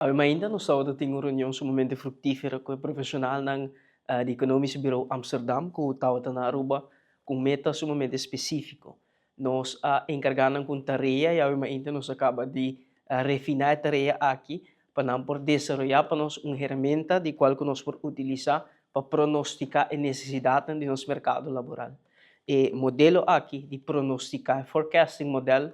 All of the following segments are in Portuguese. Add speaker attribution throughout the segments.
Speaker 1: Ainda no sábado tenho uma reunião sumamente frutífera com o profissional do Economische Bureau Amsterdam, que estava na Aruba, com meta sumamente específico. Nós encargamos com tarefa e ainda nos acaba de refinar a tarefa aqui para não por desenvolver para nós uma ferramenta de qual que nós podemos utilizar para pronosticar a necessidade do nosso mercado laboral. E modelo aqui de pronosticar, forecasting model,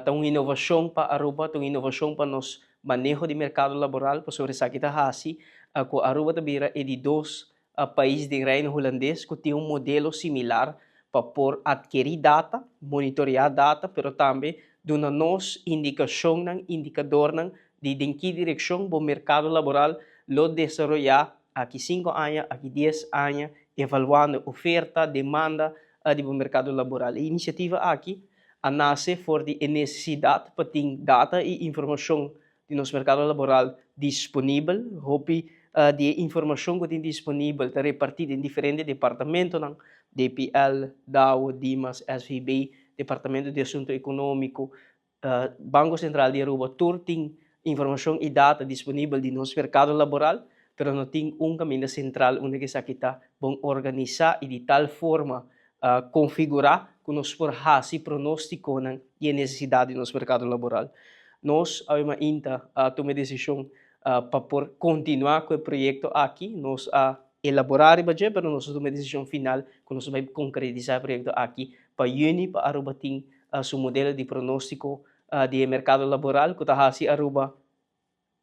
Speaker 1: tem uma inovação para Aruba, tem uma inovação para nós manejo de mercado laboral para sobre essa kita hasi ako Aruba tabira é de dois países de reino holandês que tem um modelo similar para por adquirir data, monitorear data, pero também dona nos indicação ng indicador ng de que direção o mercado laboral lo desarrollar aqui 5 anos, aqui 10 anos, evaluando oferta, demanda do mercado laboral. A iniciativa aqui nasce por de necessidade para ter data e informação de nosso mercado laboral disponível, hopi de informação que tem disponível está repartida em diferentes departamentos, não? DPL, DAO, DIMAS, SVB, Departamento de Assunto Econômico, Banco Central de Aruba, tudo tem informação e data disponível de nosso mercado laboral, pero não tem caminho central onde que kita vão organizar e de tal forma configurar que nós por hasi pronóstico e a necessidade do nosso mercado laboral. Nós ainda tomamos a decisão para continuar com o projeto aqui, nós elaborar o budget, mas nós tomamos a decisão final que nós vamos concretizar o projeto aqui para Uni, para Aruba tem seu modelo de pronóstico de mercado laboral, que está Aruba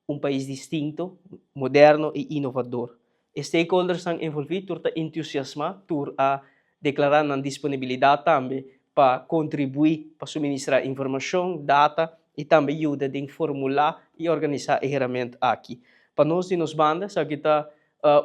Speaker 1: um país distinto, moderno e inovador. Stakeholders estão envolvidos, estão entusiasmados, estão declarar a disponibilidade também para contribuir para suministrar informação, data e também ajuda em formular e organizar a ferramenta aqui. Para nós, de nos bandas, aqui está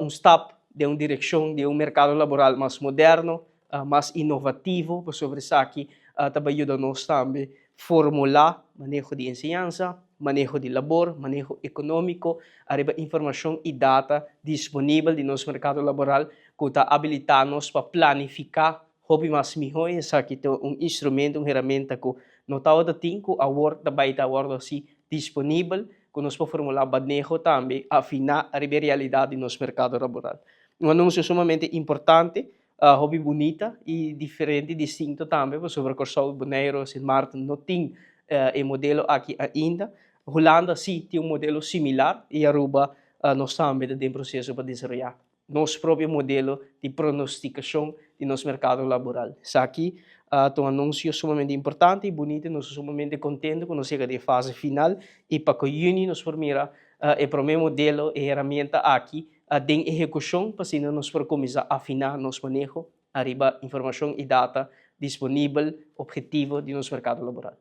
Speaker 1: step de uma direção de mercado laboral mais moderno, mais inovativo, para sobre isso aqui também ajuda nós também formular manejo de ensinança, manejo de labor, manejo econômico, arriba informação e data disponível de nosso mercado laboral, que está habilitar-nos para planificar hobby mais melhor, essa aqui é instrumento, uma ferramenta que não está o tempo, a Word também está assim disponível, que nós podemos formular manejo também, afinar a realidade do nosso mercado laboral. Um anúncio sumamente importante, hobby bonita e diferente, distinto também, sobre o Corsol Bonaire, Sint Maarten, não tem o modelo aqui ainda. Holanda sim tem modelo similar e Aruba nós também tem processo para desenvolver nosso próprio modelo de pronosticação de nosso mercado laboral. Isso aqui é um anúncio sumamente importante e bonito, nós somos sumamente contentes quando chega de fase final e para que o Uni nos permita o primeiro modelo e ferramenta aqui de execução, para assim nós podemos começar a afinar nosso manejo, arriba informação e data disponível, objetivo de nosso mercado laboral.